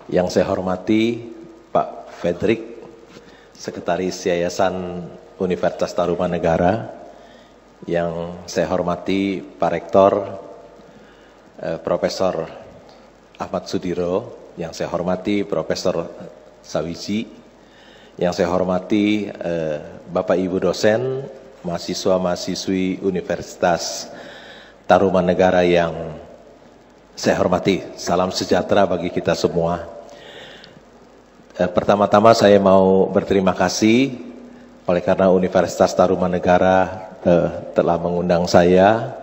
Yang saya hormati Pak Fredrik, Sekretaris Yayasan Universitas Tarumanegara. Yang saya hormati Pak Rektor, Profesor Ahmad Sudiro. Yang saya hormati Profesor Sawiji. Yang saya hormati Bapak Ibu dosen, mahasiswa-mahasiswi Universitas Tarumanegara yang saya hormati. Salam sejahtera bagi kita semua. Pertama-tama saya mau berterima kasih oleh karena Universitas Tarumanegara telah mengundang saya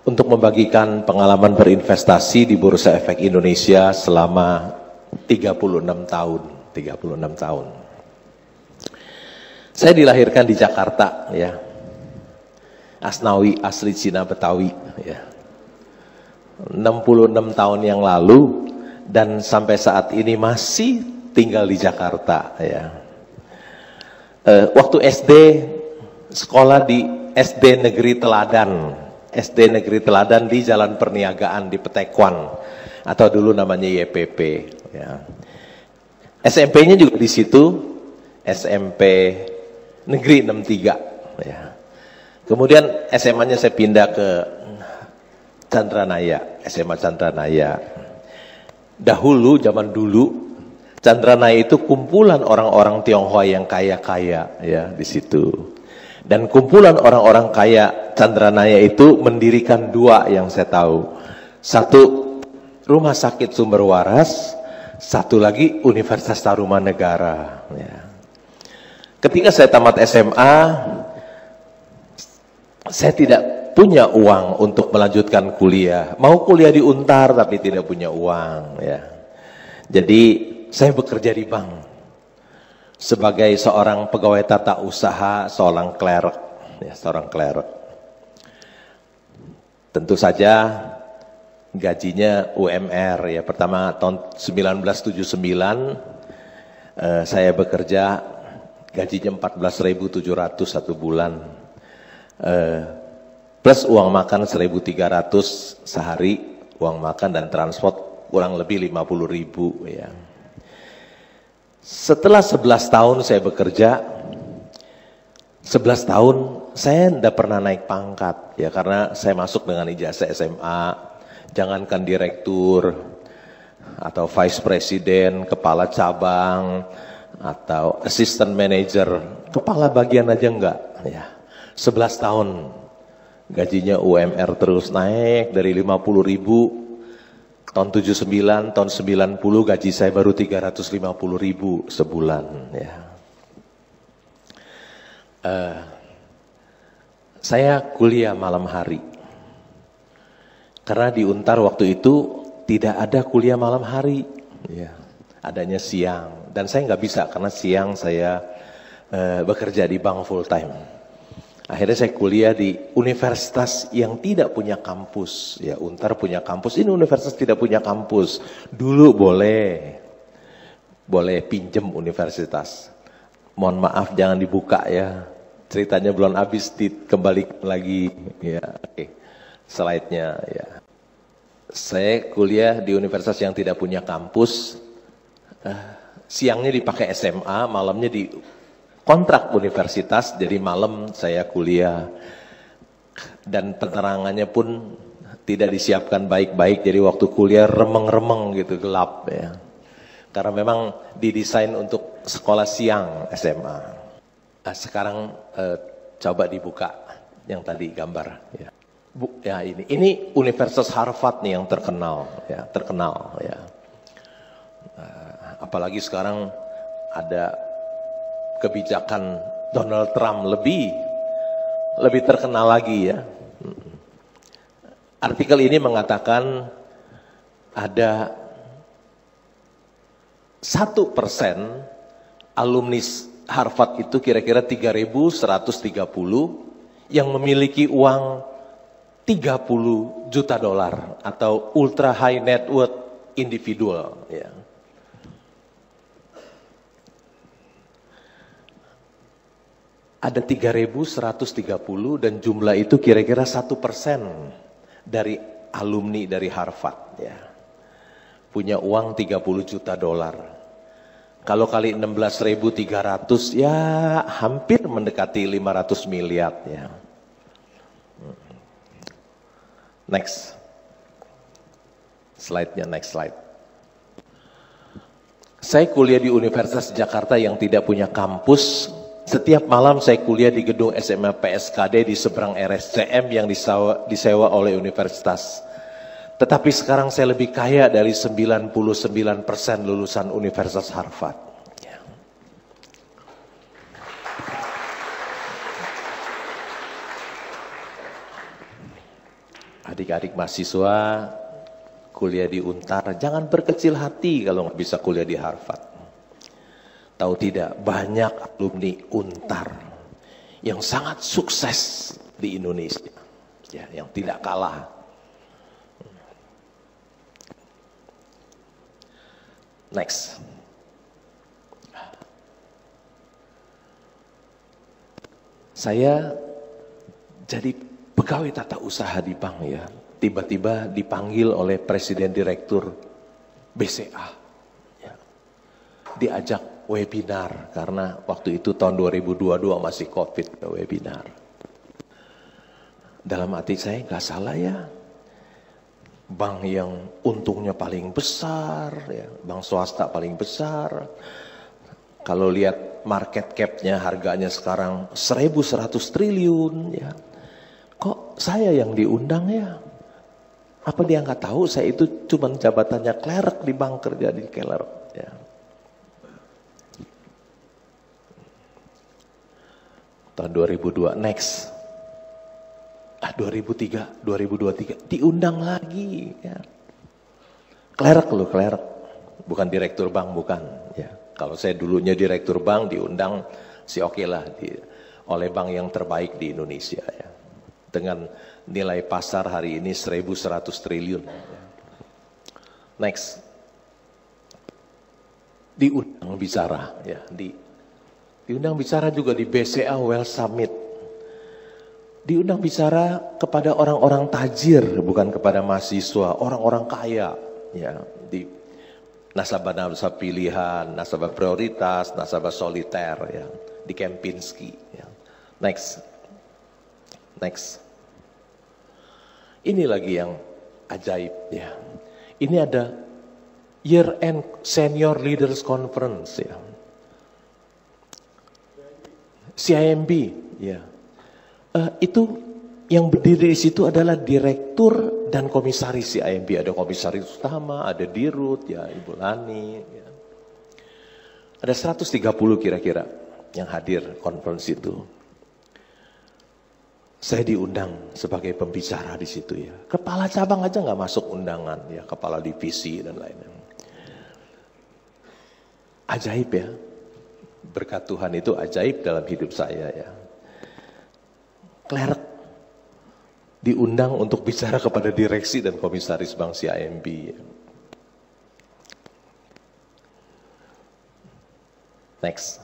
untuk membagikan pengalaman berinvestasi di Bursa Efek Indonesia selama 36 tahun. 36 tahun. Saya dilahirkan di Jakarta, ya. Asnawi, asli Cina Betawi, ya. 66 tahun yang lalu dan sampai saat ini masih tinggal di Jakarta, ya. Waktu SD sekolah di SD Negeri Teladan, SD Negeri Teladan di Jalan Perniagaan di Petekuan atau dulu namanya YPP, ya. SMP-nya juga di situ, SMP Negeri 63, ya. Kemudian SMA-nya saya pindah ke Chandranaya, SMA Chandranaya. Dahulu, zaman dulu, Chandranaya itu kumpulan orang-orang Tionghoa yang kaya-kaya, ya, di situ. Dan kumpulan orang-orang kaya Chandranaya itu mendirikan dua yang saya tahu. Satu, Rumah Sakit Sumber Waras, satu lagi Universitas Tarumanegara, ya. Ketika saya tamat SMA, saya tidak punya uang untuk melanjutkan kuliah. Mau kuliah di Untar tapi tidak punya uang, ya. Jadi saya bekerja di bank sebagai seorang pegawai tata usaha, seorang clerk, ya, seorang clerk. Tentu saja gajinya UMR, ya. Pertama tahun 1979 saya bekerja, gajinya 14.700 satu bulan, plus uang makan 1.300 sehari, uang makan dan transport kurang lebih 50.000, ya. Setelah 11 tahun saya bekerja, 11 tahun saya tidak pernah naik pangkat, ya, karena saya masuk dengan ijazah SMA, jangankan direktur atau vice president, kepala cabang atau assistant manager, kepala bagian aja enggak, ya. 11 tahun gajinya UMR terus naik dari 50.000. Tahun 79, tahun 90 gaji saya baru 350.000 sebulan, ya. Saya kuliah malam hari. Karena di Untar waktu itu tidak ada kuliah malam hari, ya. Adanya siang. Dan saya nggak bisa karena siang saya bekerja di bank full time. Akhirnya saya kuliah di universitas yang tidak punya kampus, ya. Untar punya kampus, ini universitas tidak punya kampus. Dulu boleh pinjem universitas. Mohon maaf jangan dibuka, ya. Ceritanya belum habis, kembali lagi, ya. Oke. Slide-nya, ya. Saya kuliah di universitas yang tidak punya kampus. Siangnya dipakai SMA, malamnya di kontrak universitas, jadi malam saya kuliah. Dan penerangannya pun tidak disiapkan baik-baik, jadi waktu kuliah remeng-remeng gitu, gelap, ya. Karena memang didesain untuk sekolah siang SMA. Nah, sekarang coba dibuka yang tadi gambar, ya. Ya, ini Universitas Harvard nih yang terkenal, ya, terkenal, ya. Apalagi sekarang ada kebijakan Donald Trump lebih terkenal lagi, ya. Artikel ini mengatakan ada 1% alumni Harvard itu kira-kira 3.130 yang memiliki uang 30 juta dolar atau ultra high net worth individual, ya. Ada 3.130 dan jumlah itu kira-kira 1% dari alumni dari Harvard, ya. punya uang 30 juta dolar. Kalau kali 16.300 ya hampir mendekati 500 miliar ya. Next. Slide-nya, next slide. Saya kuliah di Universitas Jakarta yang tidak punya kampus. Setiap malam saya kuliah di gedung SMA PSKD di seberang RSCM yang disewa oleh universitas. Tetapi sekarang saya lebih kaya dari 99% lulusan Universitas Harvard. Adik-adik mahasiswa kuliah di Untar, jangan berkecil hati kalau nggak bisa kuliah di Harvard. Tahu tidak, banyak alumni Untar yang sangat sukses di Indonesia, ya, yang tidak kalah. Next. Saya jadi pegawai tata usaha di bank ya. Tiba-tiba dipanggil oleh Presiden Direktur BCA. Ya. Diajak webinar karena waktu itu tahun 2022 masih COVID webinar. Dalam hati saya nggak salah ya. Bank yang untungnya paling besar, ya, bank swasta paling besar. Kalau lihat market cap-nya harganya sekarang 1.100 triliun ya. Kok saya yang diundang ya? Apa dia nggak tahu saya itu cuma jabatannya clerk di bank, kerja di clerk ya. Tahun 2002 next. 2023 diundang lagi ya. Clerk loh, clerk. Bukan direktur bank, bukan ya. Kalau saya dulunya direktur bank diundang sih oke lah oleh bank yang terbaik di Indonesia ya. Dengan nilai pasar hari ini 1.100 triliun. Next. Diundang bicara ya, diundang bicara juga di BCA Wealth Summit. Diundang bicara kepada orang-orang tajir, bukan kepada mahasiswa, orang-orang kaya ya, di nasabah-nasabah pilihan, nasabah prioritas, nasabah soliter ya, di Kempinski ya. Next. Ini lagi yang ajaib ya. Ini ada Year End Senior Leaders Conference ya. CIMB ya. Itu yang berdiri di situ adalah direktur dan komisaris CIMB. Ada komisaris utama, ada dirut ya, Ibu Lani ya. Ada 130 kira-kira yang hadir konferensi itu. Saya diundang sebagai pembicara di situ ya. Kepala cabang aja nggak masuk undangan ya, kepala divisi dan lain-lain. Ajaib ya. Berkat Tuhan itu ajaib dalam hidup saya ya. Clerk diundang untuk bicara kepada direksi dan komisaris Bank CIMB. Next.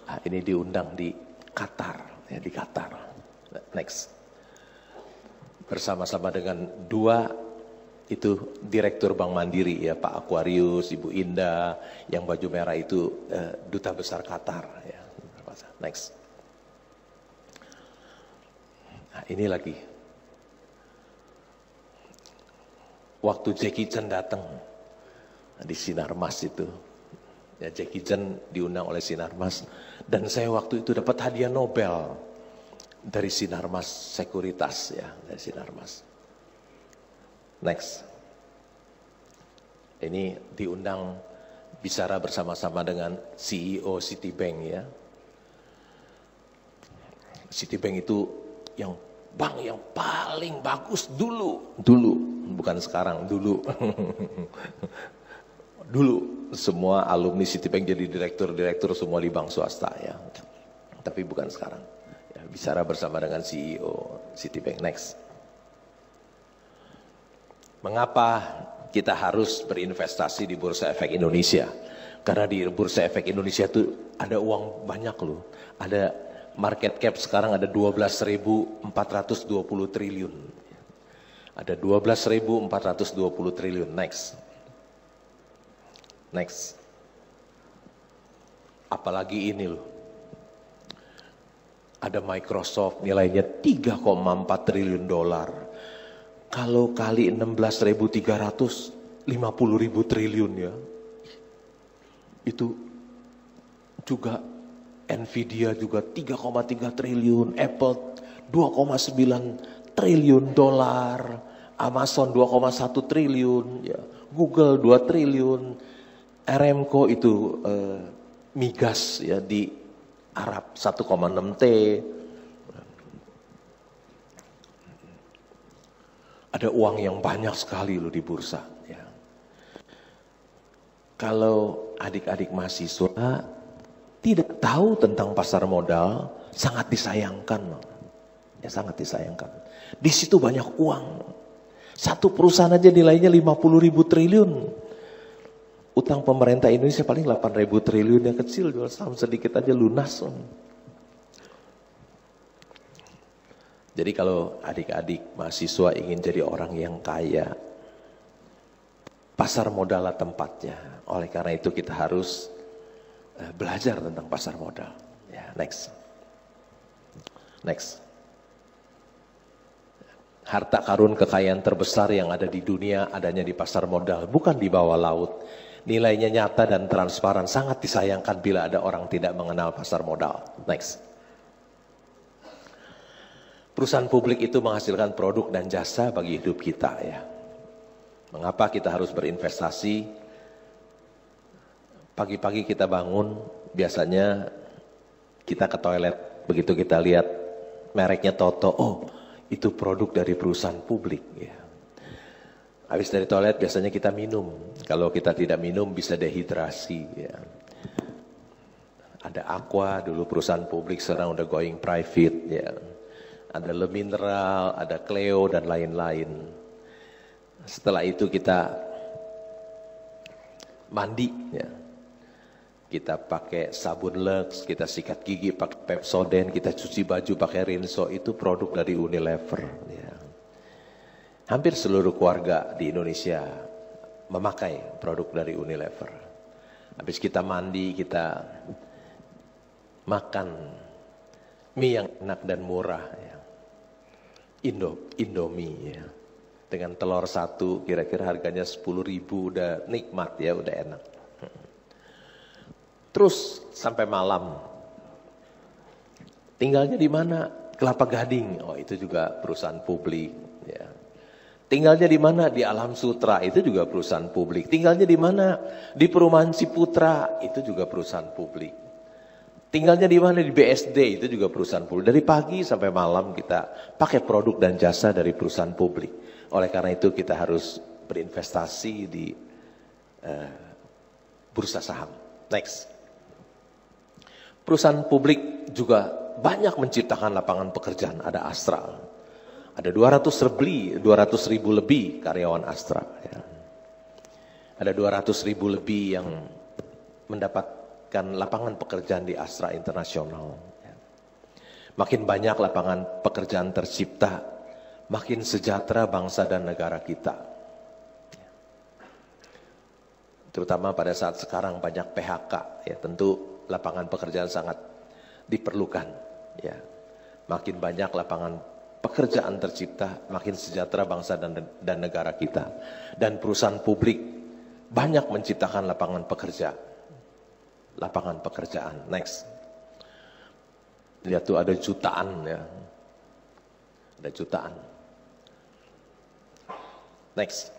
Nah, ini diundang di Qatar, ya, di Qatar. Next. Bersama-sama dengan dua itu direktur Bank Mandiri ya, Pak Aquarius, Ibu Indah, yang baju merah itu duta besar Qatar ya. Next. Nah, ini lagi. Waktu Jackie Chan datang di Sinarmas itu. Ya, Jackie Chan diundang oleh Sinarmas dan saya waktu itu dapat hadiah Nobel dari Sinarmas Sekuritas ya, dari Sinarmas. Next. Ini diundang bicara bersama-sama dengan CEO Citibank ya. Citibank itu yang bank yang paling bagus dulu, bukan sekarang, dulu. Dulu semua alumni Citibank jadi direktur semua di bank swasta ya. Tapi bukan sekarang. Ya, bicara bersama dengan CEO Citibank. Next. Mengapa kita harus berinvestasi di Bursa Efek Indonesia? Karena di Bursa Efek Indonesia itu ada uang banyak loh. Ada market cap sekarang ada 12.420 triliun. Ada 12.420 triliun. Next. Next. Apalagi ini loh. Ada Microsoft nilainya 3,4 triliun dolar. Kalau kali 16.300, 50.000 triliun ya. Itu juga Nvidia juga 3,3 triliun, Apple 2,9 triliun dolar, Amazon 2,1 triliun, ya. Google 2 triliun, Aramco itu migas ya di Arab 1,6 T. Ada uang yang banyak sekali loh di bursa. Ya. Kalau adik-adik mahasiswa tidak tahu tentang pasar modal, sangat disayangkan. Ya, sangat disayangkan. Di situ banyak uang. Satu perusahaan aja nilainya 50.000 triliun. Utang pemerintah Indonesia paling 8.000 triliun, yang kecil, jual saham sedikit aja lunas. Jadi kalau adik-adik mahasiswa ingin jadi orang yang kaya, pasar modal lah tempatnya. Oleh karena itu kita harus belajar tentang pasar modal. Ya, next. Next. Harta karun kekayaan terbesar yang ada di dunia adanya di pasar modal, bukan di bawah laut. Nilainya nyata dan transparan, sangat disayangkan bila ada orang tidak mengenal pasar modal. Next. Perusahaan publik itu menghasilkan produk dan jasa bagi hidup kita ya. Mengapa kita harus berinvestasi? Pagi-pagi kita bangun, biasanya kita ke toilet, begitu kita lihat mereknya Toto, oh itu produk dari perusahaan publik ya. Habis dari toilet biasanya kita minum. Kalau kita tidak minum bisa dehidrasi ya. Ada Aqua dulu perusahaan publik, sekarang udah going private ya. Ada Le Mineral, ada Cleo dan lain-lain. Setelah itu kita mandi ya. Kita pakai sabun Lux, kita sikat gigi pakai Pepsodent, kita cuci baju pakai Rinso, itu produk dari Unilever ya. Hampir seluruh keluarga di Indonesia memakai produk dari Unilever. Habis kita mandi, kita makan mie yang enak dan murah ya. Indomie ya. Dengan telur satu kira-kira harganya 10.000, udah nikmat ya, udah enak. Terus sampai malam. Tinggalnya di mana? Kelapa Gading. Oh, itu juga perusahaan publik ya. Tinggalnya di mana? Di Alam Sutra, itu juga perusahaan publik. Tinggalnya di mana? Di Perumahan Ciputra, itu juga perusahaan publik. Tinggalnya di mana? Di BSD, itu juga perusahaan publik. Dari pagi sampai malam kita pakai produk dan jasa dari perusahaan publik. Oleh karena itu kita harus berinvestasi di bursa saham. Next. Perusahaan publik juga banyak menciptakan lapangan pekerjaan. Ada Astra. Ada 200.000 lebih karyawan Astra. Ya. Ada 200.000 lebih yang mendapatkan lapangan pekerjaan di Astra Internasional. Ya. Makin banyak lapangan pekerjaan tercipta, makin sejahtera bangsa dan negara kita. Ya. Terutama pada saat sekarang banyak PHK, ya tentu lapangan pekerjaan sangat diperlukan. Ya. Makin banyak lapangan pekerjaan tercipta, makin sejahtera bangsa dan negara kita. Dan perusahaan publik banyak menciptakan lapangan pekerjaan. Next. Lihat tuh ada jutaan ya. Ada jutaan. Next.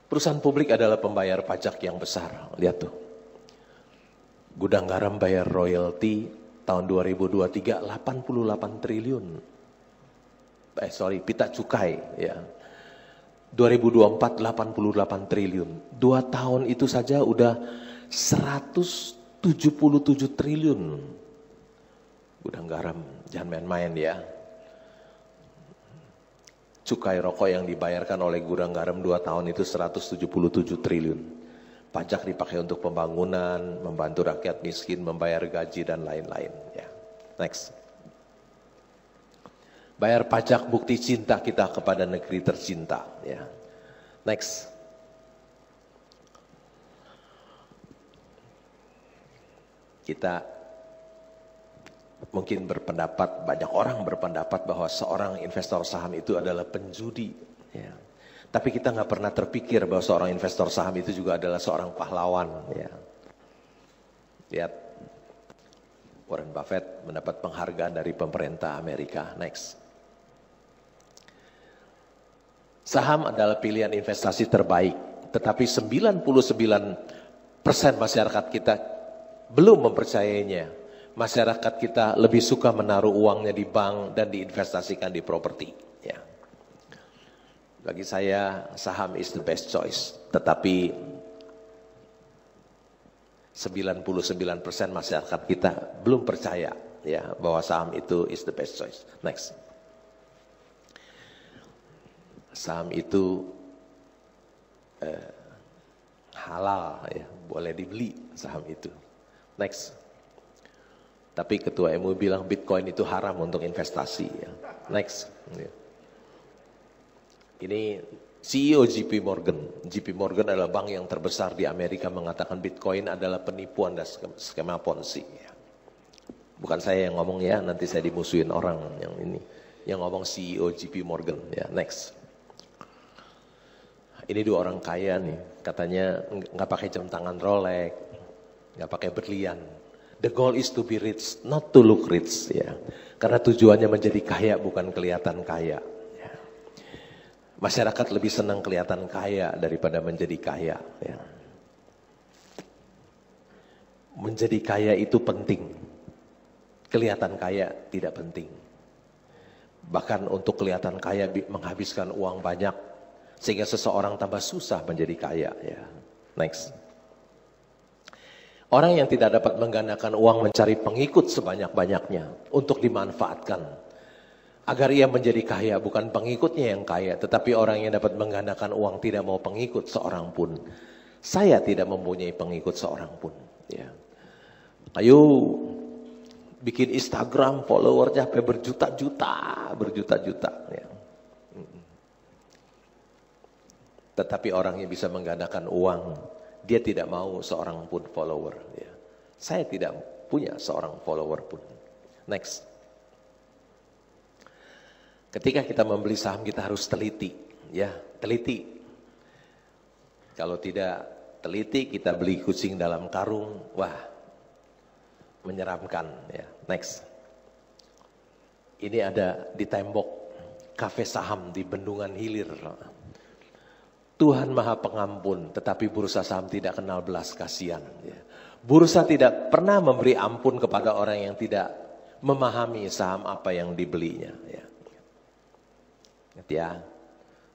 Perusahaan publik adalah pembayar pajak yang besar. Lihat tuh. Gudang Garam bayar royalti tahun 2023 88 triliun. Pita cukai ya. 2024 88 triliun. 2 tahun itu saja udah 177 triliun. Gudang Garam, jangan main-main ya. Cukai rokok yang dibayarkan oleh Gudang Garam 2 tahun itu 177 triliun. Pajak dipakai untuk pembangunan, membantu rakyat miskin, membayar gaji dan lain-lain. Ya. Next. Bayar pajak bukti cinta kita kepada negeri tercinta. Ya. Next. Kita mungkin berpendapat, banyak orang berpendapat bahwa seorang investor saham itu adalah penjudi. Ya. Tapi kita nggak pernah terpikir bahwa seorang investor saham itu juga adalah seorang pahlawan. Ya. Lihat, Warren Buffett mendapat penghargaan dari pemerintah Amerika. Next. Saham adalah pilihan investasi terbaik, tetapi 99% masyarakat kita belum mempercayainya. Masyarakat kita lebih suka menaruh uangnya di bank dan diinvestasikan di properti. Ya. Bagi saya, saham is the best choice, tetapi 99% masyarakat kita belum percaya ya bahwa saham itu is the best choice. Next. Saham itu halal ya, boleh dibeli saham itu. Next. Tapi ketua MUI bilang Bitcoin itu haram untuk investasi ya. Next. Ya. Ini CEO JP Morgan. JP Morgan adalah bank yang terbesar di Amerika mengatakan Bitcoin adalah penipuan dan skema Ponzi ya. Bukan saya yang ngomong ya, nanti saya dimusuhin orang yang ini. Yang ngomong CEO JP Morgan ya. Next. Ini dua orang kaya nih, katanya nggak pakai jam tangan Rolex, nggak pakai berlian. The goal is to be rich, not to look rich ya. Karena tujuannya menjadi kaya bukan kelihatan kaya. Ya. Masyarakat lebih senang kelihatan kaya daripada menjadi kaya. Ya. Menjadi kaya itu penting, kelihatan kaya tidak penting. Bahkan untuk kelihatan kaya menghabiskan uang banyak, sehingga seseorang tambah susah menjadi kaya. Ya. Next. Orang yang tidak dapat menggandakan uang mencari pengikut sebanyak-banyaknya untuk dimanfaatkan. Agar ia menjadi kaya, bukan pengikutnya yang kaya, tetapi orang yang dapat menggandakan uang tidak mau pengikut seorang pun. Saya tidak mempunyai pengikut seorang pun. Ya. Ayo bikin Instagram followernya sampai berjuta-juta. Ya. Tetapi orang yang bisa menggandakan uang, dia tidak mau seorang pun follower. Ya. Saya tidak punya seorang follower pun. Next. Ketika kita membeli saham kita harus teliti. Ya, teliti. Kalau tidak teliti kita beli kucing dalam karung, wah menyeramkan. Ya. Next. Ini ada di tembok kafe saham di Bendungan Hilir. Tuhan Maha Pengampun, tetapi bursa saham tidak kenal belas kasihan. Ya. Bursa tidak pernah memberi ampun kepada orang yang tidak memahami saham apa yang dibelinya. Ya. Ya,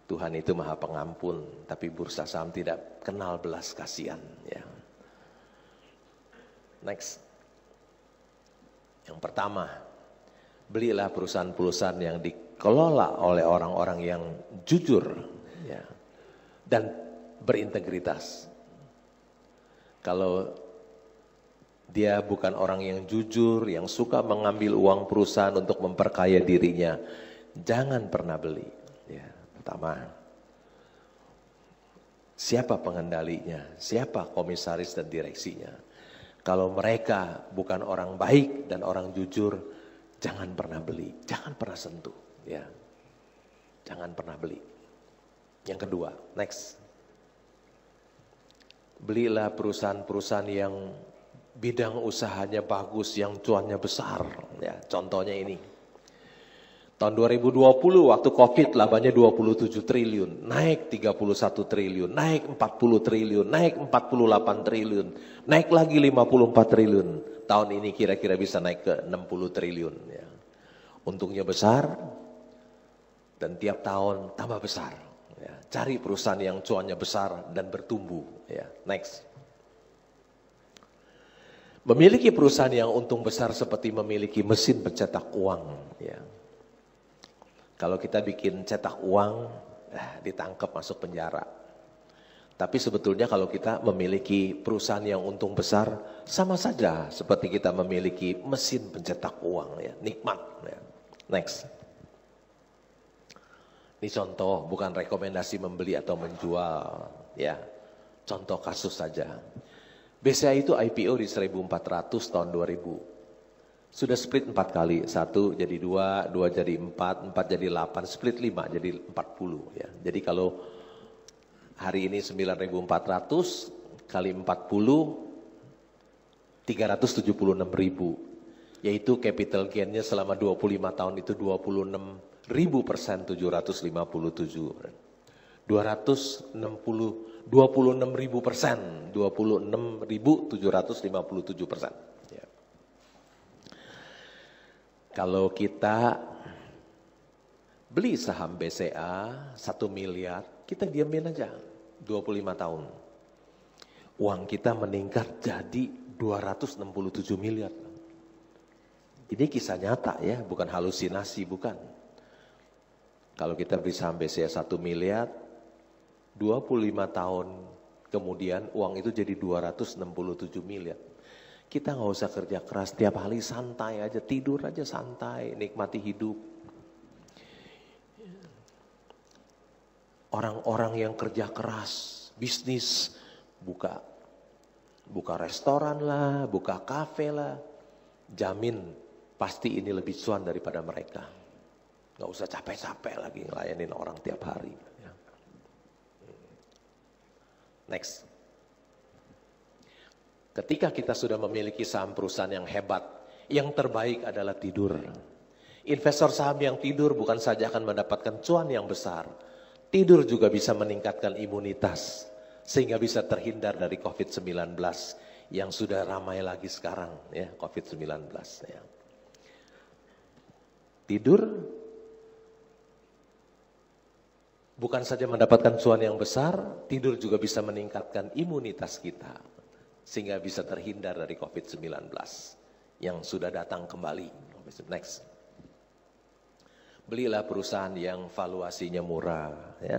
Tuhan itu Maha Pengampun, tapi bursa saham tidak kenal belas kasihan. Ya. Next. Yang pertama, belilah perusahaan-perusahaan yang dikelola oleh orang-orang yang jujur. Ya. Dan berintegritas. Kalau dia bukan orang yang jujur, yang suka mengambil uang perusahaan untuk memperkaya dirinya, jangan pernah beli. Ya, pertama, siapa pengendalinya, siapa komisaris dan direksinya. Kalau mereka bukan orang baik dan orang jujur, jangan pernah beli, jangan pernah sentuh. Ya, jangan pernah beli. Yang kedua, next. Belilah perusahaan-perusahaan yang bidang usahanya bagus, yang cuannya besar. Ya, contohnya ini. Tahun 2020 waktu Covid labanya 27 triliun, naik 31 triliun, naik 40 triliun, naik 48 triliun, naik lagi 54 triliun. Tahun ini kira-kira bisa naik ke 60 triliun. Ya. Untungnya besar dan tiap tahun tambah besar. Ya, cari perusahaan yang cuannya besar dan bertumbuh. Ya, next. Memiliki perusahaan yang untung besar seperti memiliki mesin pencetak uang. Ya. Kalau kita bikin cetak uang, ditangkap masuk penjara. Tapi sebetulnya kalau kita memiliki perusahaan yang untung besar, sama saja seperti kita memiliki mesin pencetak uang. Ya. Nikmat. Ya. Next. Ini contoh, bukan rekomendasi membeli atau menjual, ya. Contoh kasus saja. BCA itu IPO di 1400 tahun 2000. Sudah split 4 kali, 1 jadi 2, 2 jadi 4, 4 jadi 8, split 5 jadi 40 ya. Jadi kalau hari ini 9.400 kali 40 376.000, yaitu capital gain-nya selama 25 tahun itu 26.000%, 757. 26.000%, 26.757%. Ya. Kalau kita beli saham BCA 1 miliar, kita diamin aja 25 tahun. Uang kita meningkat jadi 267 miliar. Ini kisah nyata ya, bukan halusinasi, bukan. Kalau kita beli saham BCA 1 miliar, 25 tahun kemudian uang itu jadi 267 miliar. Kita nggak usah kerja keras, tiap hari santai aja, tidur aja santai, nikmati hidup. Orang-orang yang kerja keras, bisnis, buka restoran lah, buka kafe lah, jamin pasti ini lebih cuan daripada mereka. Gak usah capek-capek lagi ngelayanin orang tiap hari. Next. Ketika kita sudah memiliki saham perusahaan yang hebat, yang terbaik adalah tidur. Investor saham yang tidur bukan saja akan mendapatkan cuan yang besar, tidur juga bisa meningkatkan imunitas, sehingga bisa terhindar dari COVID-19 yang sudah ramai lagi sekarang ya, COVID-19 ya. Tidur bukan saja mendapatkan cuan yang besar, tidur juga bisa meningkatkan imunitas kita sehingga bisa terhindar dari COVID-19 yang sudah datang kembali. Next. Belilah perusahaan yang valuasinya murah ya.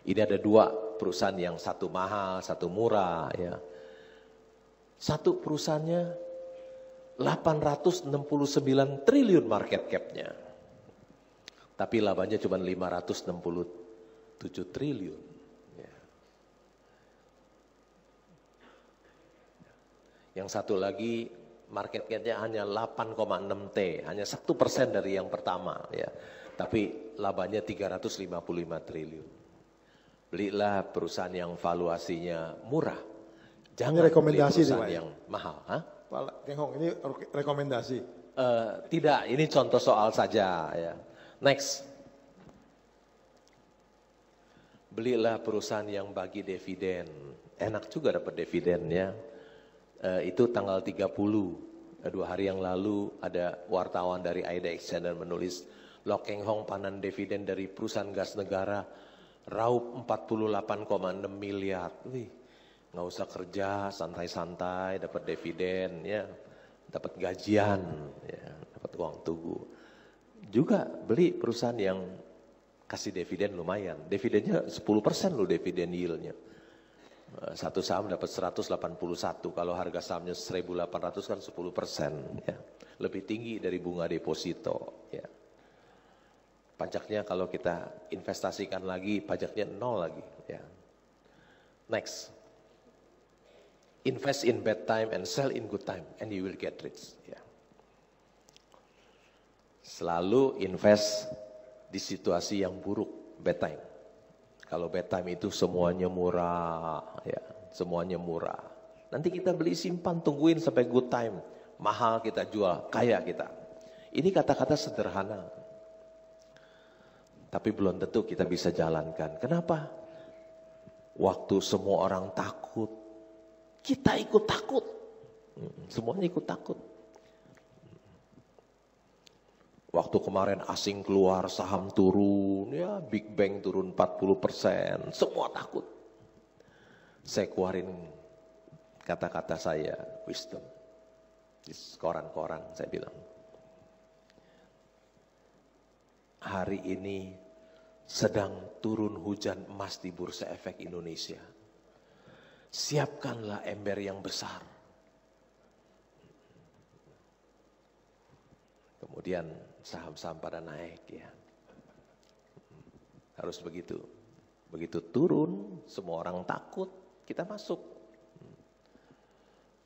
Ini ada 2 perusahaan, yang satu mahal, satu murah ya. Satu perusahaannya 869 triliun market cap-nya. Tapi labanya cuma 567 triliun. Ya. Yang satu lagi market cap-nya hanya 8,6 T, hanya 1% dari yang pertama ya. Tapi labanya 355 triliun. Belilah perusahaan yang valuasinya murah. Jangan beli perusahaan yang mahal. Hah? Pak Keng Hong, ini rekomendasi. Tidak, ini contoh soal saja ya. Next. Belilah perusahaan yang bagi dividen. Enak juga dapat dividen ya. Itu tanggal 30, 2 hari yang lalu ada wartawan dari Aida Exchange menulis, Lok Keng Hong panen dividen dari perusahaan gas negara raup 48,6 miliar. Wih, nggak usah kerja, santai-santai, dapat dividen, ya, dapat gajian, ya, dapat uang tugu. Juga beli perusahaan yang kasih dividen lumayan. Dividennya 10% loh dividen yield-nya. Satu saham dapat 181, kalau harga sahamnya 1.800 kan 10%. Ya. Lebih tinggi dari bunga deposito. Ya. Pajaknya kalau kita investasikan lagi, pajaknya 0 lagi. Ya. Next. Invest in bad time and sell in good time and you will get rich. Ya. Selalu invest di situasi yang buruk, bad time. Kalau bad time itu semuanya murah, ya, semuanya murah. Nanti kita beli simpan, tungguin sampai good time, mahal kita jual, kaya kita. Ini kata-kata sederhana. Tapi belum tentu kita bisa jalankan. Kenapa? Waktu semua orang takut, kita ikut takut. Semuanya ikut takut. Waktu kemarin asing keluar, saham turun, ya Big Bang turun 40%, semua takut. Saya keluarin kata-kata saya, wisdom. Di koran-koran saya bilang. Hari ini sedang turun hujan emas di Bursa Efek Indonesia. Siapkanlah ember yang besar. Kemudian saham-saham pada naik ya. harus begitu. Begitu turun, semua orang takut, kita masuk.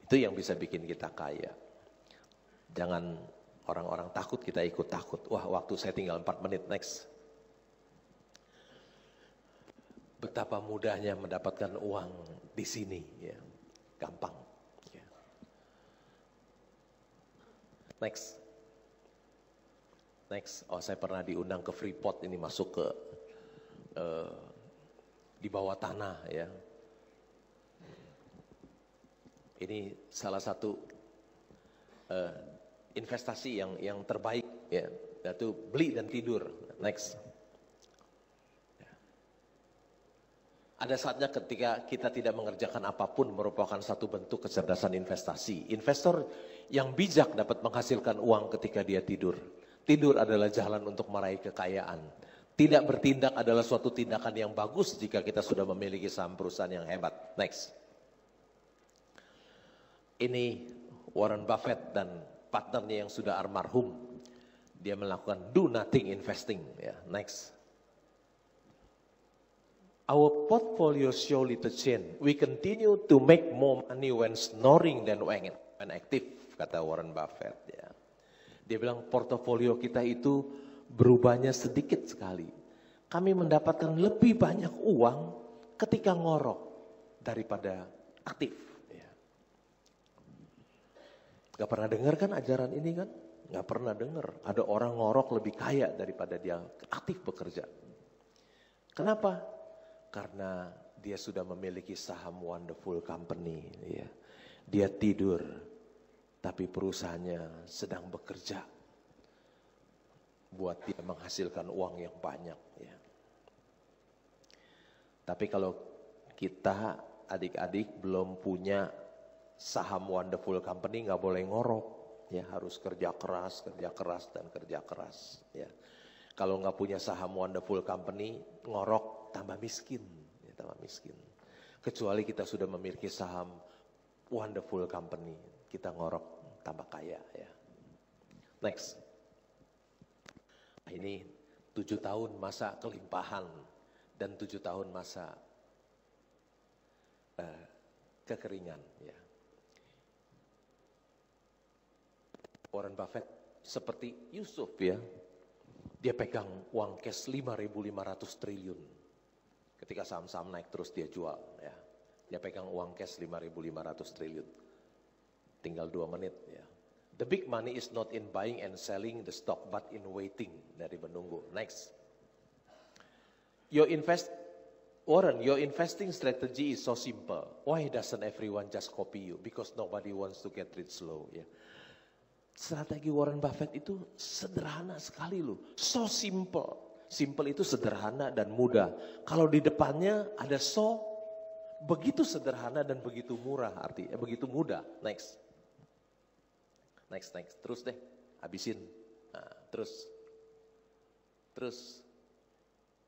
Itu yang bisa bikin kita kaya. Jangan orang-orang takut, kita ikut takut. Wah, waktu saya tinggal 4 menit, next. Betapa mudahnya mendapatkan uang di sini, ya. Gampang. Ya. Next. Next. Oh, saya pernah diundang ke Freeport, ini masuk ke di bawah tanah, ya. Ini salah satu investasi yang terbaik, ya, yaitu beli dan tidur. Next. Ya. Ada saatnya ketika kita tidak mengerjakan apapun merupakan satu bentuk kecerdasan investasi. Investor yang bijak dapat menghasilkan uang ketika dia tidur. Tidur adalah jalan untuk meraih kekayaan. Tidak bertindak adalah suatu tindakan yang bagus jika kita sudah memiliki saham perusahaan yang hebat. Next. Ini Warren Buffett dan partnernya yang sudah almarhum. Dia melakukan do nothing investing. Ya, next. Our portfolio show little change. We continue to make more money when snoring than when active, kata Warren Buffett. Ya. Dia bilang portofolio kita itu berubahnya sedikit sekali. Kami mendapatkan lebih banyak uang ketika ngorok daripada aktif. Ya. Gak pernah dengar kan ajaran ini kan? Gak pernah dengar. Ada orang ngorok lebih kaya daripada dia aktif bekerja. Kenapa? Karena dia sudah memiliki saham wonderful company. Ya. Dia tidur, tapi perusahaannya sedang bekerja buat dia menghasilkan uang yang banyak. Ya. Tapi kalau kita adik-adik belum punya saham wonderful company, nggak boleh ngorok. Ya, harus kerja keras dan kerja keras. Ya. Kalau nggak punya saham wonderful company, ngorok tambah miskin. Ya, tambah miskin. Kecuali kita sudah memiliki saham wonderful company, kita ngorok tambah kaya. Ya. Next. Ini 7 tahun masa kelimpahan dan 7 tahun masa kekeringan. Ya. Warren Buffett seperti Yusuf, ya, dia pegang uang cash 5.500 triliun. Ketika saham-saham naik terus dia jual. Ya. Dia pegang uang cash 5.500 triliun. Tinggal 2 menit. Ya. The big money is not in buying and selling the stock, but in waiting, dari menunggu. Next. Warren, your investing strategy is so simple. Why doesn't everyone just copy you? Because nobody wants to get rich slow. Ya. Strategi Warren Buffett itu sederhana sekali loh. So simple. Simple itu sederhana dan mudah. Kalau di depannya ada so, begitu sederhana dan begitu murah, artinya begitu mudah. Next. Next. Terus deh, habisin. Nah, terus.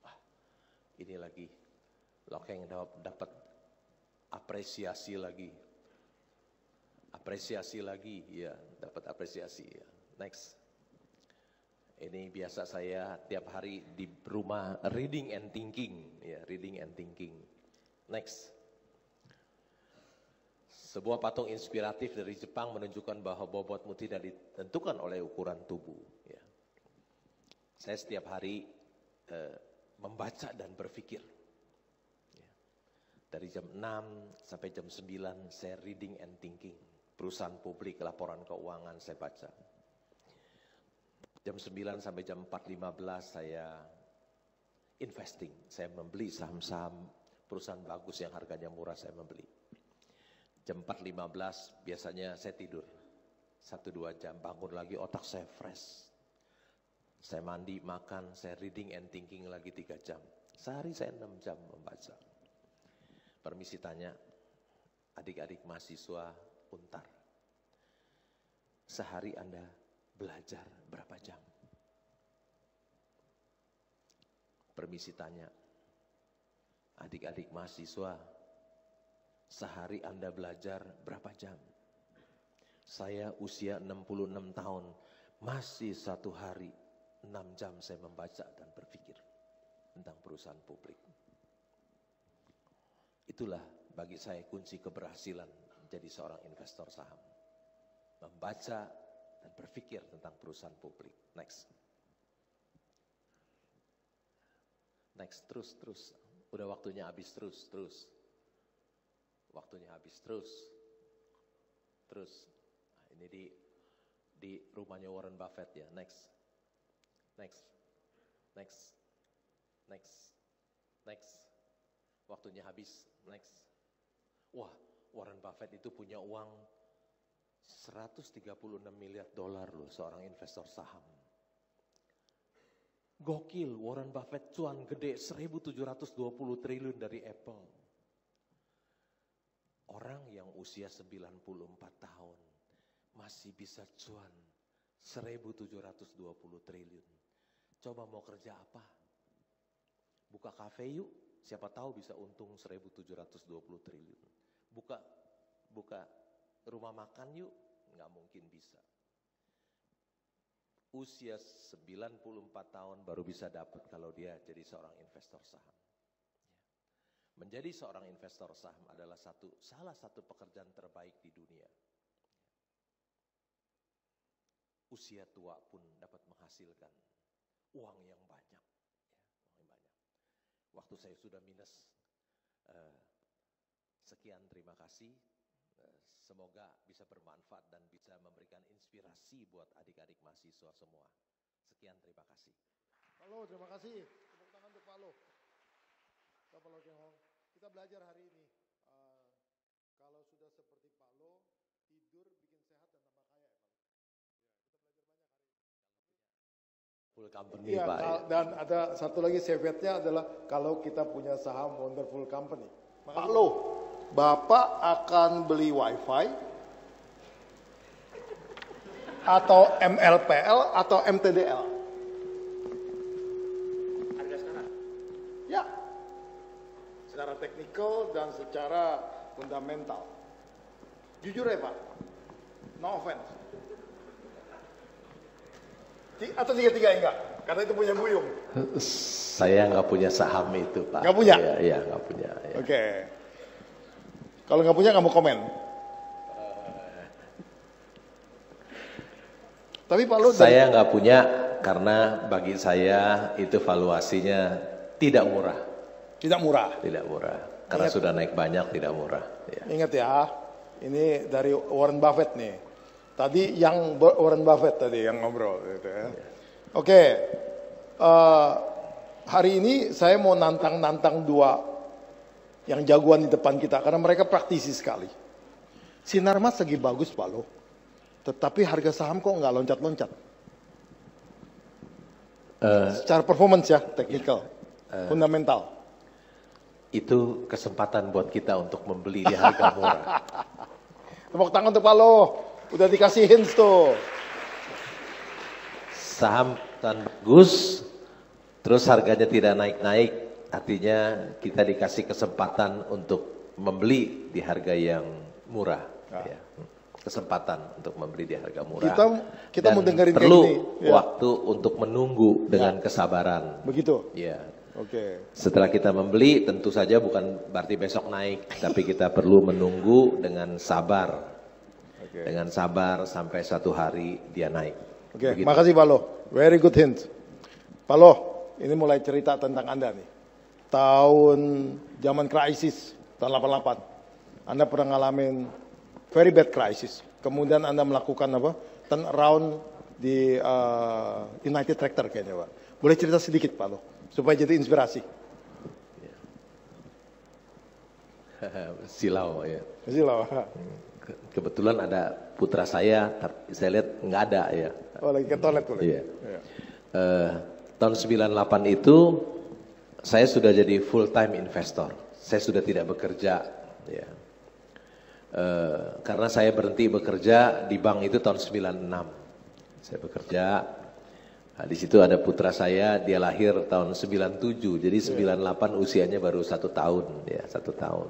Wah, ini lagi. Lokeng dapat apresiasi lagi. Ya, dapat apresiasi. Ya. Next. Ini biasa saya tiap hari di rumah reading and thinking. Ya, reading and thinking. Next. Sebuah patung inspiratif dari Jepang menunjukkan bahwa bobotmu tidak ditentukan oleh ukuran tubuh. Ya. Saya setiap hari membaca dan berpikir. Ya. Dari jam 6 sampai jam 9 saya reading and thinking. Perusahaan publik, laporan keuangan saya baca. Jam 9 sampai jam 4.15 saya investing. Saya membeli saham-saham perusahaan bagus yang harganya murah, saya membeli. Jam 4.15 biasanya saya tidur 1-2 jam, bangun lagi otak saya fresh. Saya mandi, makan, saya reading and thinking lagi 3 jam. Sehari saya 6 jam membaca. Permisi tanya, adik-adik mahasiswa Untar, sehari Anda belajar berapa jam? Permisi tanya, adik-adik mahasiswa, sehari Anda belajar berapa jam? Saya usia 66 tahun, masih 1 hari 6 jam saya membaca dan berpikir. tentang perusahaan publik. Itulah bagi saya kunci keberhasilan menjadi seorang investor saham. Membaca dan berpikir tentang perusahaan publik. Next. Next, terus. Udah waktunya habis, terus. Waktunya habis, terus. Nah, ini di rumahnya Warren Buffett ya. Next. Waktunya habis. Next. Wah, Warren Buffett itu punya uang 136 miliar dolar loh, seorang investor saham. Gokil, Warren Buffett cuan gede 1.720 triliun dari Apple. Orang yang usia 94 tahun masih bisa cuan 1.720 triliun. Coba mau kerja apa? Buka kafe yuk, siapa tahu bisa untung 1.720 triliun. Buka rumah makan yuk, nggak mungkin bisa. Usia 94 tahun baru bisa dapat kalau dia jadi seorang investor saham. Menjadi seorang investor saham adalah salah satu pekerjaan terbaik di dunia. Usia tua pun dapat menghasilkan uang yang banyak. Waktu saya sudah minus, sekian terima kasih. Semoga bisa bermanfaat dan bisa memberikan inspirasi buat adik-adik mahasiswa semua. Sekian, terima kasih. Palo, terima kasih. Tepuk tangan untuk Palo. Palo Keng-hong. Kita belajar hari ini. Kalau sudah seperti Palo, tidur bikin sehat dan tambah kaya ya Palo. Full company Ya, Pak. dan ada satu lagi caveatnya adalah kalau kita punya saham wonderful company. Palo, Bapak akan beli wifi atau MLPL atau MTDL? Harga sekarang? Ya, secara teknikal dan secara fundamental. Jujur ya Pak, no offense. Atau tiga-tiga enggak? Karena itu punya Buyung. Saya nggak punya saham itu Pak. Nggak punya? Iya nggak punya. Ya. Oke. Kalau nggak punya, nggak mau komen. Tapi Pak Lu, saya nggak punya karena bagi saya itu valuasinya tidak murah. Tidak murah. Tidak murah. Karena sudah naik banyak, tidak murah. Ya. Ingat ya, ini dari Warren Buffett nih. Tadi yang Warren Buffett tadi yang ngobrol. Gitu ya. Oke. Hari ini saya mau nantang dua yang jagoan di depan kita, karena mereka praktisi sekali. Sinarmas lagi bagus Pak Lo, tetapi harga saham kok nggak loncat-loncat. Secara performance ya, teknikal, fundamental. Itu kesempatan buat kita untuk membeli di harga murah. Tepuk tangan untuk Pak Lo, udah dikasih hints tuh. Saham tan bagus, terus harganya tidak naik-naik. Artinya kita dikasih kesempatan untuk membeli di harga yang murah. Ya. Kesempatan untuk membeli di harga murah. Kita mau dengerin perlu kayak gini. waktu untuk menunggu dengan kesabaran. Begitu? Ya. Oke. Setelah kita membeli, tentu saja bukan berarti besok naik. Tapi kita perlu menunggu dengan sabar. Dengan sabar sampai satu hari dia naik. Oke, makasih Pak Lo. Very good hint. Pak Lo, ini mulai cerita tentang Anda nih. Tahun zaman krisis tahun 88, Anda pernah ngalamin very bad crisis. Kemudian Anda melakukan apa? Turn around di United Tractor kayaknya Pak. Boleh cerita sedikit Pak Lo, supaya jadi inspirasi. Silau ya. Silau. Kebetulan ada putra saya, tapi saya lihat nggak ada ya. Oh lagi ke toilet tuh. Iya. Tahun 98 itu saya sudah jadi full time investor. Saya sudah tidak bekerja, ya. Karena saya berhenti bekerja di bank itu tahun 96. Saya bekerja. Nah, di situ ada putra saya, dia lahir tahun 97. Jadi 98 usianya baru 1 tahun, ya 1 tahun.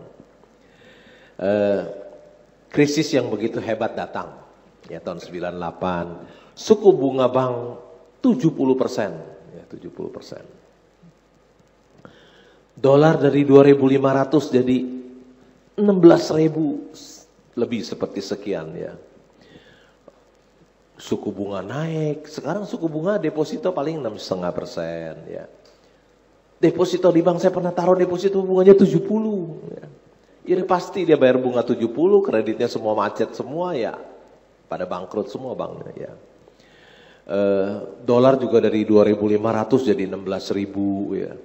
Krisis yang begitu hebat datang, ya tahun 98. Suku bunga bank 70%, ya 70%. Dolar dari 2.500 jadi 16.000 lebih seperti sekian ya. Suku bunga naik, sekarang suku bunga deposito paling 6,5% ya. Deposito di bank saya pernah taruh deposito bunganya 70 ya. Ya pasti dia bayar bunga 70, kreditnya semua macet semua ya. Pada bangkrut semua banknya ya. Dolar juga dari 2.500 jadi 16.000 ya.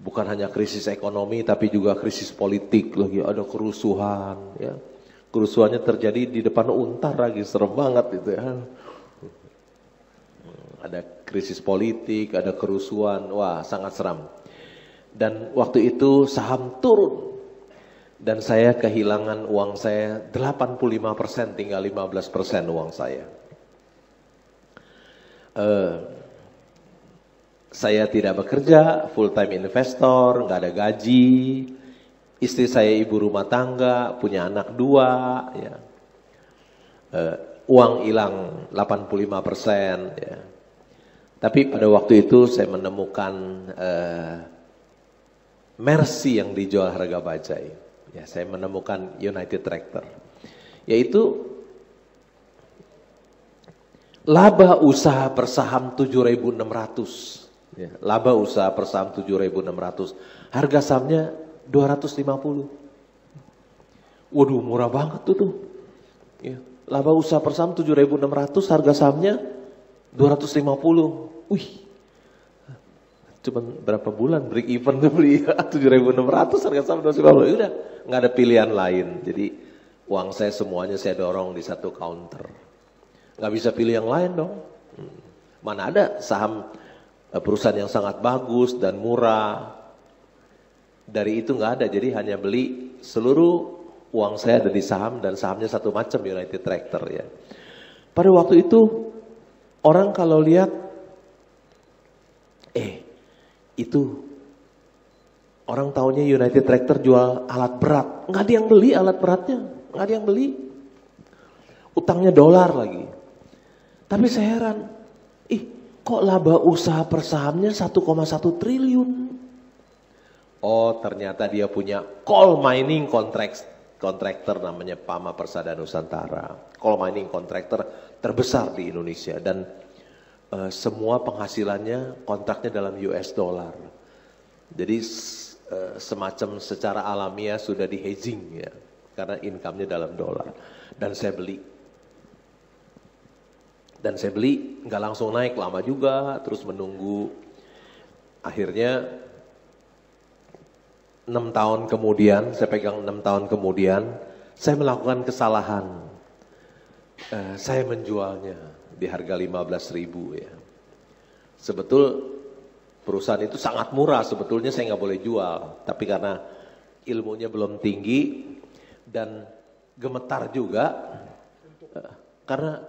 Bukan hanya krisis ekonomi tapi juga krisis politik lagi, ada kerusuhan ya. Kerusuhannya terjadi di depan Untar lagi, serem banget itu ya. Ada krisis politik, ada kerusuhan, wah sangat seram. Dan waktu itu saham turun. Dan saya kehilangan uang saya 85%, tinggal 15% uang saya. Saya tidak bekerja, full time investor, nggak ada gaji. Istri saya ibu rumah tangga, punya anak 2. Ya. Uang hilang 85%. Ya. Tapi pada waktu itu saya menemukan Mercy yang dijual harga bajai. Ya, saya menemukan United Tractor. Yaitu laba usaha per saham 7.600. Ya, laba usaha per saham 7.600. Harga sahamnya 250. Waduh, murah banget tuh. Ya, laba usaha per saham 7.600, harga sahamnya 250. Wih. Cuman berapa bulan break even tuh beli 7.600, harga saham 250. Udah, nggak ada pilihan lain. Jadi uang saya semuanya saya dorong di satu counter. Nggak bisa pilih yang lain dong. Mana ada saham perusahaan yang sangat bagus dan murah. Dari itu nggak ada, jadi hanya beli seluruh uang saya ada di saham dan sahamnya satu macam United Tractor ya. Pada waktu itu orang kalau lihat, itu orang taunya United Tractor jual alat berat, nggak ada yang beli alat beratnya, nggak ada yang beli. Utangnya dolar lagi. Tapi saya heran, kok laba usaha per sahamnya 1,1 triliun? Oh, ternyata dia punya coal mining contractor namanya Pama Persada Nusantara. Coal mining contractor terbesar di Indonesia dan semua penghasilannya kontraknya dalam US dollar. Jadi semacam secara alamiah sudah di hedging ya, karena income-nya dalam dolar. Dan saya beli. Nggak langsung naik, lama juga, terus menunggu. Akhirnya 6 tahun kemudian, saya pegang 6 tahun kemudian, saya melakukan kesalahan. Saya menjualnya di harga 15.000 ya. Sebetul perusahaan itu sangat murah, sebetulnya saya nggak boleh jual. Tapi karena ilmunya belum tinggi dan gemetar juga, karena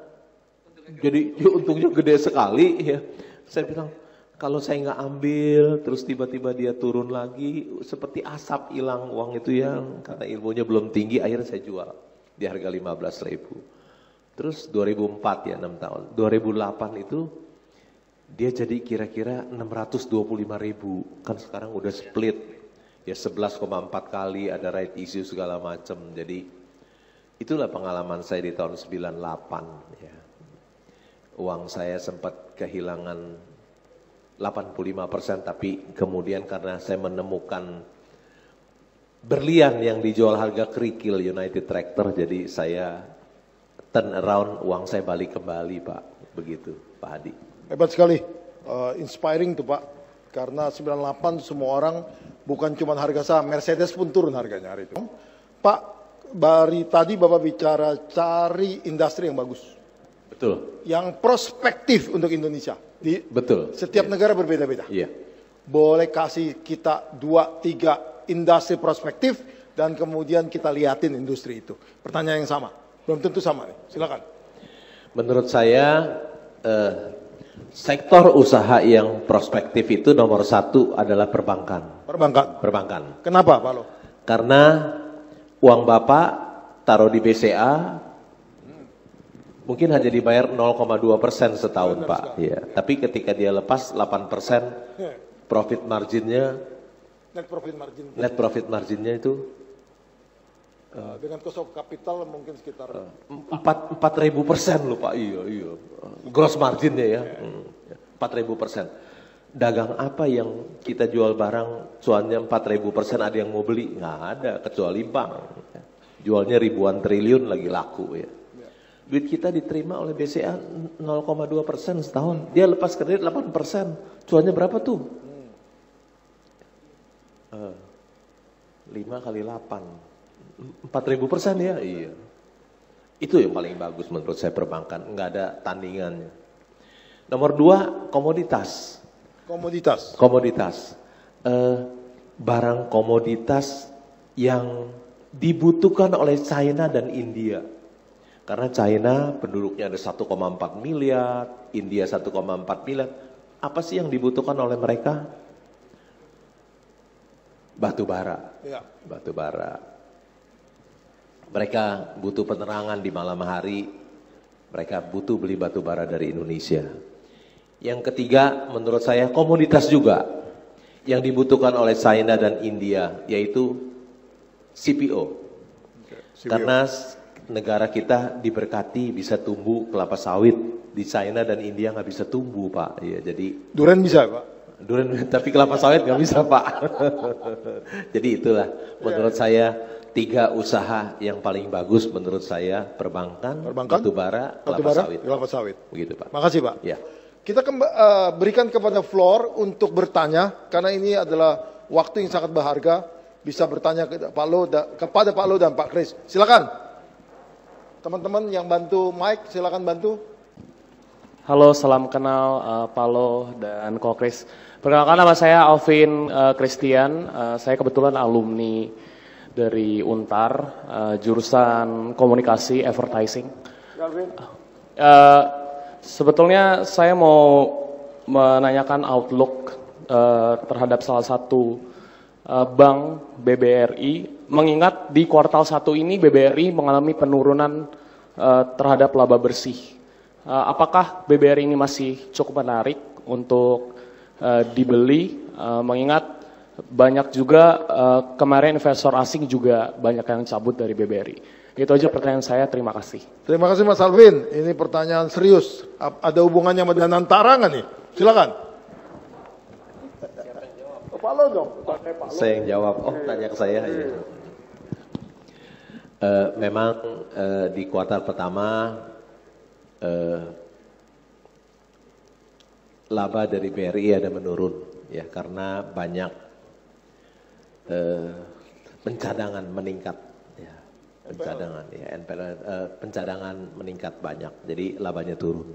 jadi untungnya gede sekali ya. Saya bilang, kalau saya nggak ambil, terus tiba-tiba dia turun lagi, seperti asap hilang uang itu ya, karena ilmunya belum tinggi, akhirnya saya jual di harga 15.000. Terus 2004 ya, 6 tahun. 2008 itu dia jadi kira-kira 625.000, kan sekarang udah split, ya 11,4 kali, ada right issue segala macam. Jadi itulah pengalaman saya di tahun 98 ya. Uang saya sempat kehilangan 85%, tapi kemudian karena saya menemukan berlian yang dijual harga kerikil United Tractor, jadi saya turn around, uang saya balik kembali Pak, begitu Pak Hadi. Hebat sekali, inspiring tuh Pak, karena 98 semua orang, bukan cuma harga saham, Mercedes pun turun harganya hari itu. Pak, dari tadi Bapak bicara cari industri yang bagus. Betul. Yang prospektif untuk Indonesia. Betul. Setiap negara berbeda-beda. Iya. Boleh kasih kita 2-3 industri prospektif dan kemudian kita liatin industri itu. Pertanyaan yang sama. Belum tentu sama nih. Silakan. Menurut saya sektor usaha yang prospektif itu nomor 1 adalah perbankan. Perbankan. Kenapa Pak Lo? Karena uang Bapak taruh di BCA mungkin hanya dibayar 0,2% setahun Pak. Ya. Tapi ketika dia lepas 8%, profit marginnya Net profit margin. Net profit marginnya itu Dengan cost of capital mungkin sekitar 4.000% loh Pak. Iya. Gross marginnya ya. 4.000%. Dagang apa yang kita jual barang cuannya 4.000%, ada yang mau beli? Nggak ada, kecuali bank. Jualnya ribuan triliun lagi laku ya. Duit kita diterima oleh BCA 0,2% setahun. Dia lepas kredit 8%. Cuannya berapa tuh? 5 kali 8. 4.000% ya? Iya. Itu yang paling bagus menurut saya perbankan. Nggak ada tandingannya. Nomor 2, komoditas. Komoditas. Barang komoditas yang dibutuhkan oleh China dan India. Karena China penduduknya ada 1,4 miliar, India 1,4 miliar. Apa sih yang dibutuhkan oleh mereka? Batu bara. Ya. Batu bara. Mereka butuh penerangan di malam hari. Mereka butuh beli batu bara dari Indonesia. Yang ketiga, menurut saya komoditas juga yang dibutuhkan oleh China dan India, yaitu CPO. Karena negara kita diberkati bisa tumbuh kelapa sawit. Di China dan India nggak bisa tumbuh, Pak. Ya, jadi Durian bisa, Pak. Durian, tapi kelapa sawit nggak bisa, Pak. Jadi itulah menurut saya 3 usaha yang paling bagus menurut saya: perbankan, batu bara, kelapa sawit. Begitu, Pak. Makasih, Pak. Ya. Kita berikan kepada floor untuk bertanya, karena ini adalah waktu yang sangat berharga. Bisa bertanya kepada Pak Lo dan Pak Kris. Silakan. Teman-teman yang bantu Mike, silakan bantu. Halo, salam kenal Pak Lo dan Ko Kris. Perkenalkan, nama saya Alvin Christian. Saya kebetulan alumni dari Untar, jurusan komunikasi advertising. Sebetulnya saya mau menanyakan outlook terhadap salah satu bank BBRI, mengingat di kuartal 1 ini BBRI mengalami penurunan terhadap laba bersih. Apakah BBRI ini masih cukup menarik untuk dibeli, mengingat banyak juga kemarin investor asing juga banyak yang cabut dari BBRI. Itu aja pertanyaan saya, terima kasih. Terima kasih Mas Alvin, ini pertanyaan serius. Ada hubungannya sama Danantara nggak nih? Silakan. Pak Lo dong. Saya yang jawab. Oh, tanya ke saya. Ya. Memang di kuartal pertama laba dari BRI ada menurun, ya, karena banyak pencadangan meningkat, ya, pencadangan meningkat banyak, jadi labanya turun.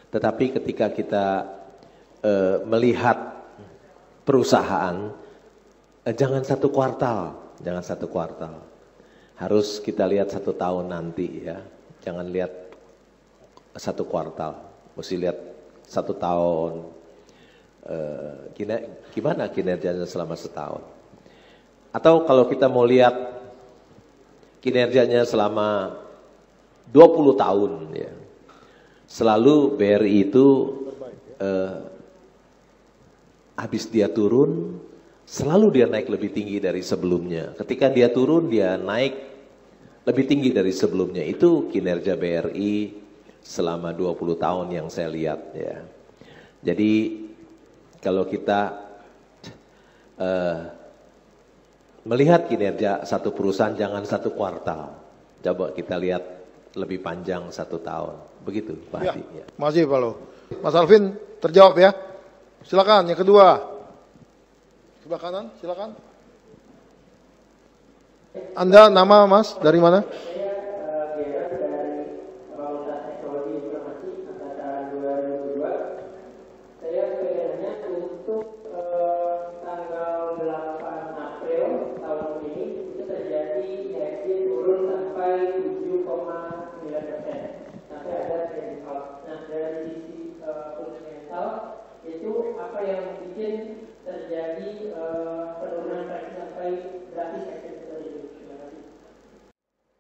Tetapi ketika kita melihat perusahaan, jangan satu kuartal, harus kita lihat 1 tahun nanti, ya, jangan lihat 1 kuartal, mesti lihat 1 tahun. Gimana kinerjanya selama setahun? Atau kalau kita mau lihat kinerjanya selama 20 tahun, ya, selalu BRI itu habis dia turun, selalu dia naik lebih tinggi dari sebelumnya. Ketika dia turun, dia naik lebih tinggi dari sebelumnya. Itu kinerja BRI selama 20 tahun yang saya lihat, ya. Jadi kalau kita melihat kinerja satu perusahaan, jangan 1 kuartal. Coba kita lihat lebih panjang 1 tahun. Begitu, Pak Hadi. Ya. Makasih, Pak Lo. Mas Alvin, terjawab ya. Silakan, yang kedua. Sebelah kanan, silakan. Anda nama Mas, dari mana?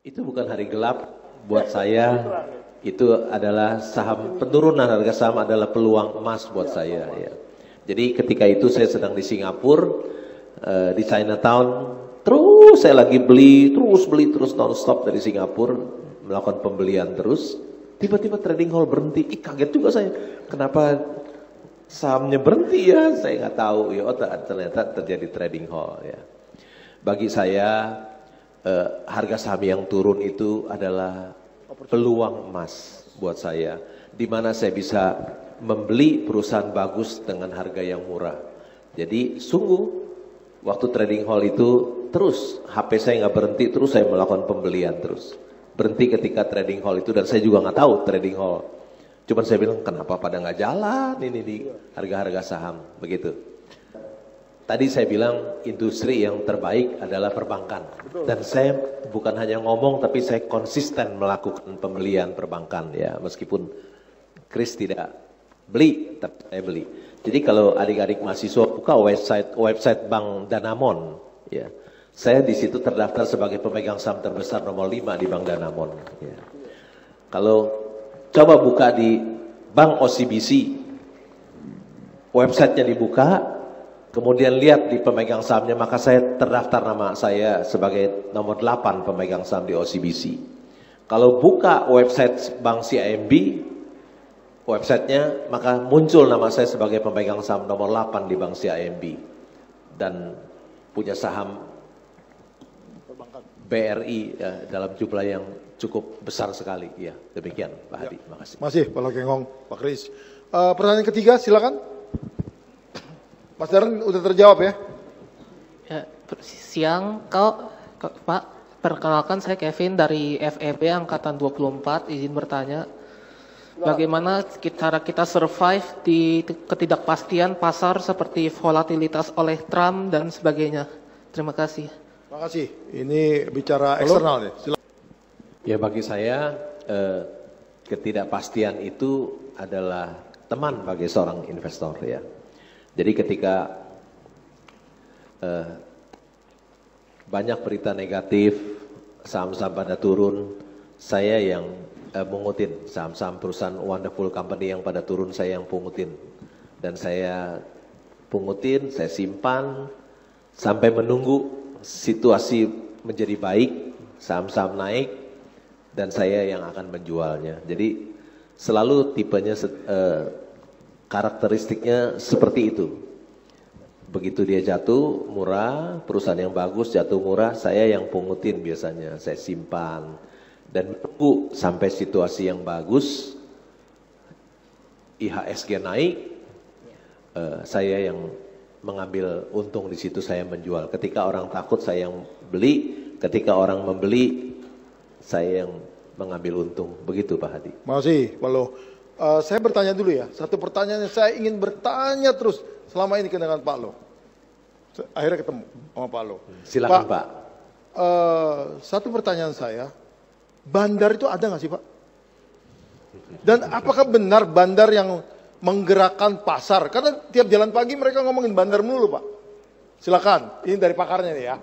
Itu bukan hari gelap buat saya, itu adalah penurunan harga saham adalah peluang emas buat saya, ya. Jadi ketika itu saya sedang di Singapura, di Chinatown. Terus saya lagi beli terus non-stop dari Singapura, melakukan pembelian terus. Tiba-tiba trading hall berhenti. Kaget juga saya. Kenapa sahamnya berhenti ya? Saya nggak tahu. Ya, ternyata terjadi trading hall. Ya. Bagi saya harga saham yang turun itu adalah peluang emas buat saya. Di mana saya bisa membeli perusahaan bagus dengan harga yang murah. Jadi sungguh waktu trading hall itu terus HP saya nggak berhenti, terus saya melakukan pembelian terus. Berhenti ketika trading hall itu dan saya juga nggak tahu trading hall. Cuman saya bilang kenapa pada nggak jalan ini di harga-harga saham begitu. Tadi saya bilang industri yang terbaik adalah perbankan. Dan saya bukan hanya ngomong tapi saya konsisten melakukan pembelian perbankan ya meskipun Chris tidak beli tapi saya beli. Jadi kalau adik-adik mahasiswa buka website Bank Danamon ya. Saya di situ terdaftar sebagai pemegang saham terbesar nomor 5 di Bank Danamon. Ya. Kalau coba buka di Bank OCBC, websitenya dibuka, kemudian lihat di pemegang sahamnya, maka saya terdaftar nama saya sebagai nomor 8 pemegang saham di OCBC. Kalau buka website Bank CIMB, websitenya, maka muncul nama saya sebagai pemegang saham nomor 8 di Bank CIMB. Dan punya saham BRI ya, dalam jumlah yang cukup besar sekali. Ya, demikian Pak Hadi. Terima kasih. Masih Pak Lokengong, Pak Kris. Pertanyaan ketiga, silakan. Mas Darren udah terjawab ya? Ya, siang Pak, perkenalkan saya Kevin dari FEB Angkatan 24, izin bertanya. Bagaimana cara kita survive di ketidakpastian pasar seperti volatilitas oleh Trump dan sebagainya? Terima kasih. Terima kasih. Ini bicara eksternal nih. Silakan. Ya bagi saya ketidakpastian itu adalah teman bagi seorang investor ya. Jadi ketika banyak berita negatif, saham-saham pada turun, saya yang pungutin saham-saham perusahaan wonderful company yang pada turun, saya yang pungutin. Dan saya pungutin, saya simpan sampai menunggu situasi menjadi baik, saham-saham naik, dan saya yang akan menjualnya. Jadi selalu tipenya, karakteristiknya seperti itu. Begitu dia jatuh murah, perusahaan yang bagus jatuh murah, saya yang pungutin biasanya, saya simpan. Dan menunggu sampai situasi yang bagus, IHSG naik, saya yang mengambil untung di situ, saya menjual. Ketika orang takut saya yang beli, ketika orang membeli saya yang mengambil untung. Begitu Pak Hadi. Makasih Pak Lo. Saya bertanya dulu ya. Satu pertanyaan yang saya ingin bertanya terus selama ini dengan Pak Lo. Akhirnya ketemu sama Pak Lo. Silakan Pak. Satu pertanyaan saya, bandar itu ada nggak sih Pak? Dan apakah benar bandar yang menggerakkan pasar? Karena tiap jalan pagi mereka ngomongin bandar mulu Pak. Silakan, ini dari pakarnya nih ya.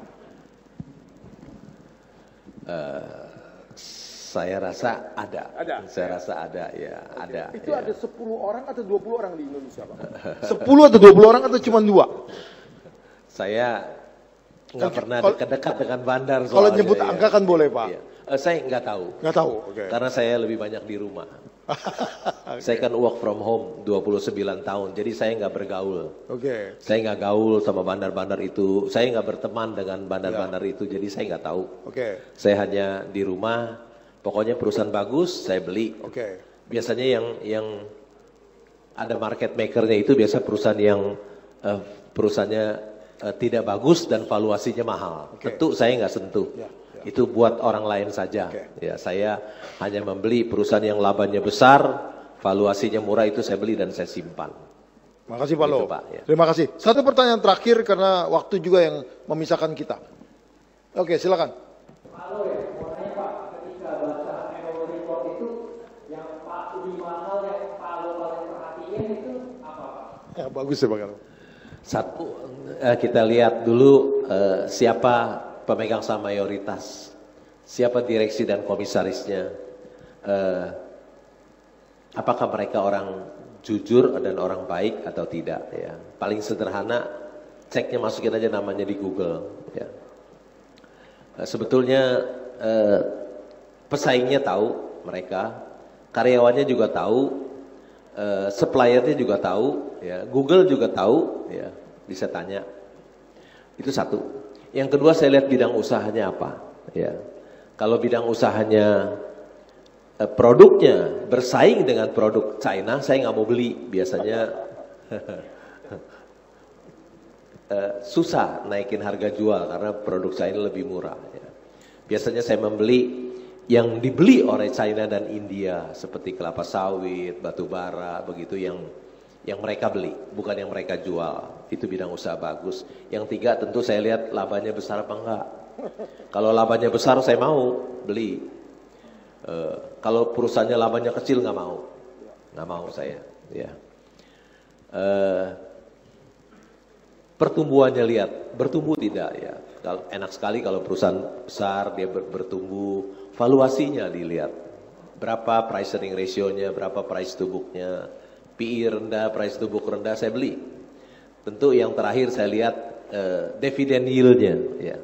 Saya rasa ada. Saya rasa ada ya. Ada. Itu ya. ada 10 orang atau 20 orang di Indonesia Pak? 10 atau 20 orang atau cuma 2? Saya nggak pernah dekat-dekat dengan bandar. Kalau nyebut angka kan boleh Pak. Iya. Saya nggak tahu. Nggak tahu. Okay. Karena saya lebih banyak di rumah. Okay. Saya kan work from home 29 tahun, jadi saya nggak bergaul. Okay. Saya nggak gaul sama bandar-bandar itu. Saya nggak berteman dengan bandar-bandar itu, jadi saya nggak tahu. Okay. Saya hanya di rumah. Pokoknya perusahaan bagus saya beli. Okay. Biasanya yang ada market makernya itu biasa perusahaan yang perusahaannya tidak bagus dan valuasinya mahal. Okay. Tentu saya nggak sentuh. Yeah. Itu buat orang lain saja. Okay. Ya, saya hanya membeli perusahaan yang labanya besar, valuasinya murah, itu saya beli dan saya simpan. Makasih Pak Lo. Pak, ya. Terima kasih. Satu pertanyaan terakhir karena waktu juga yang memisahkan kita. Oke, silakan. Pak Lo ya, mau nanya Pak, ketika baca annual report itu yang Pak 5 hal yang Pak Lo paling perhatiin itu apa Pak? Ya, bagus ya Pak Lo. Satu, kita lihat dulu siapa pemegang saham mayoritas, siapa direksi dan komisarisnya, apakah mereka orang jujur dan orang baik atau tidak. Ya. Paling sederhana, ceknya masukin aja namanya di Google. Ya. Sebetulnya pesaingnya tahu mereka, karyawannya juga tahu, suppliernya juga tahu, ya. Google juga tahu, ya. Bisa tanya. Itu satu. Yang kedua saya lihat bidang usahanya apa. Ya. Kalau bidang usahanya produknya bersaing dengan produk China, saya nggak mau beli. Biasanya susah naikin harga jual karena produk China lebih murah. Ya. Biasanya saya membeli yang dibeli oleh China dan India seperti kelapa sawit, batu bara, begitu yang mereka beli, bukan yang mereka jual. Itu bidang usaha bagus. Yang tiga tentu saya lihat labanya besar apa enggak. Kalau labanya besar saya mau beli. Kalau perusahaannya labanya kecil nggak mau saya. Ya. Pertumbuhannya lihat, bertumbuh tidak ya. Kalau enak sekali kalau perusahaan besar dia bertumbuh, valuasinya dilihat. Berapa price earning ratio-nya, berapa price to book-nya, PE rendah, price to book rendah saya beli. Tentu yang terakhir saya lihat dividend yield-nya ya.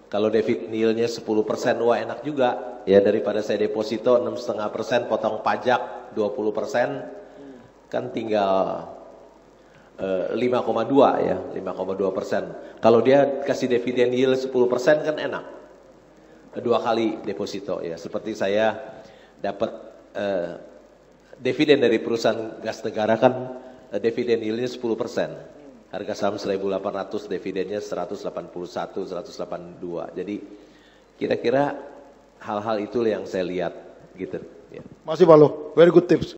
Kalau dividend yield-nya 10%, wah enak juga ya, daripada saya deposito 6,5% potong pajak 20%, kan tinggal 5,2 ya, 5,2%. Kalau dia kasih dividen yield 10% kan enak. 2 kali deposito ya. Seperti saya dapat dividen dari perusahaan gas negara kan dividen yieldnya 10%. Harga saham 1.800, dividennya 181, 182. Jadi kira-kira hal-hal itu yang saya lihat gitu. Ya. Masih Pak Loh, very good tips.